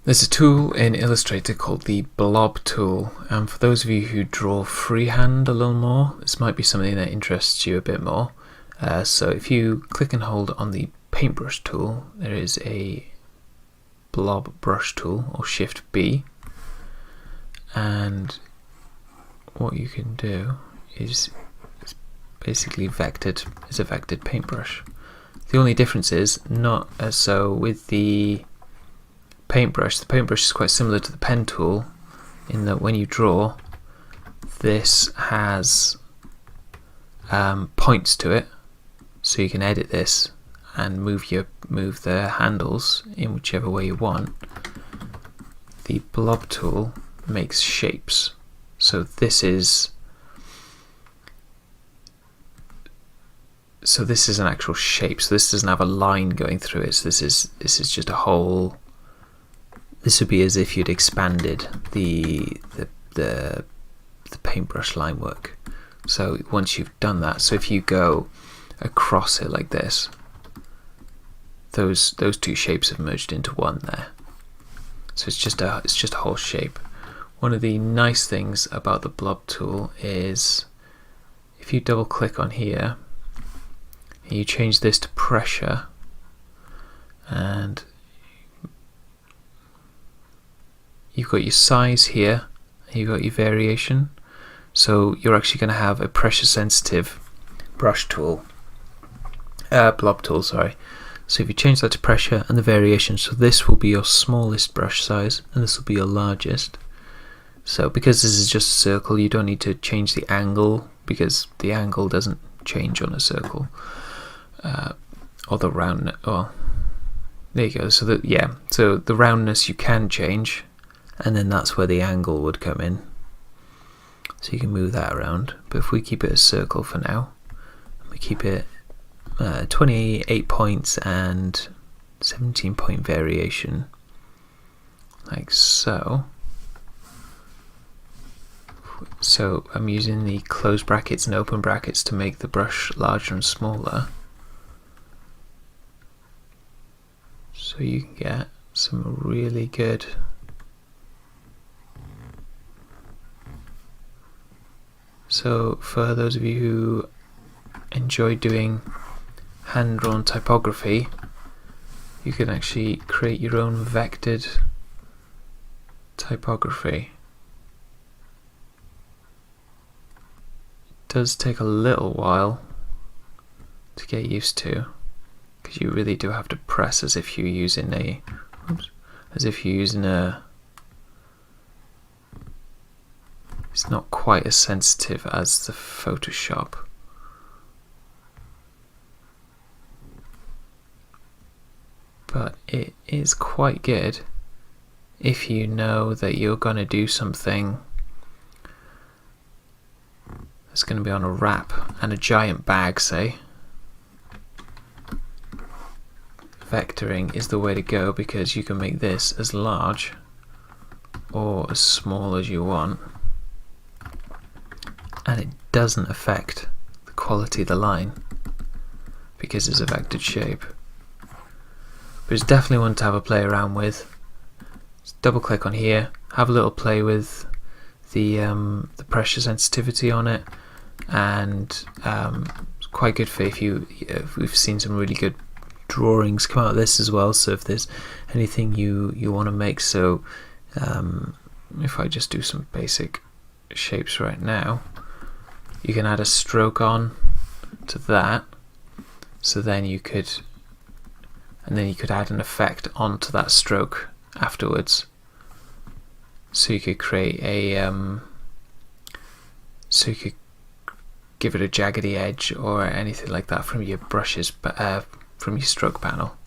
There's a tool in Illustrator called the Blob tool, and for those of you who draw freehand a little more, this might be something that interests you a bit more. So if you click and hold on the paintbrush tool, there is a blob brush tool, or Shift B, and what you can do is it's basically vectored. It's a vectored paintbrush. The only difference is not so with the paintbrush is quite similar to the pen tool in that when you draw, this has points to it, so you can edit this and move the handles in whichever way you want. The blob tool makes shapes, so this is an actual shape. So this doesn't have a line going through it. So this is just a whole. This would be as if you'd expanded the paintbrush line work. So once you've done that, so if you go across it like this, those two shapes have merged into one there. So it's just a whole shape. One of the nice things about the blob tool is if you double click on here and you change this to pressure, and you've got your size here, and you've got your variation. So you're actually going to have a pressure sensitive brush tool, blob tool, sorry. So if you change that to pressure and the variation, so this will be your smallest brush size and this will be your largest. So because this is just a circle, you don't need to change the angle, because the angle doesn't change on a circle, or the roundness. Well, there you go. So so the roundness you can change, and then that's where the angle would come in. So you can move that around. But if we keep it a circle for now, we keep it 28 points and 17 point variation, like so. So I'm using the closed brackets and open brackets to make the brush larger and smaller, so you can get some really good So for those of you who enjoy doing hand-drawn typography, you can actually create your own vectored typography. It does take a little while to get used to, because you really do have to press as if you're using a it's not quite as sensitive as the Photoshop. But it is quite good if you know that you're going to do something that's going to be on a wrap and a giant bag, say. Vectoring is the way to go, because you can make this as large or as small as you want, and it doesn't affect the quality of the line because it's a vectored shape. But it's definitely one to have a play around with. Just double click on here, have a little play with the pressure sensitivity on it, and it's quite good for if we've seen some really good drawings come out of this as well. So if there's anything you want to make, so if I just do some basic shapes right now, you can add a stroke on to that, so then you could add an effect onto that stroke afterwards. So you could create so you could give it a jaggedy edge or anything like that from your brushes, from your stroke panel.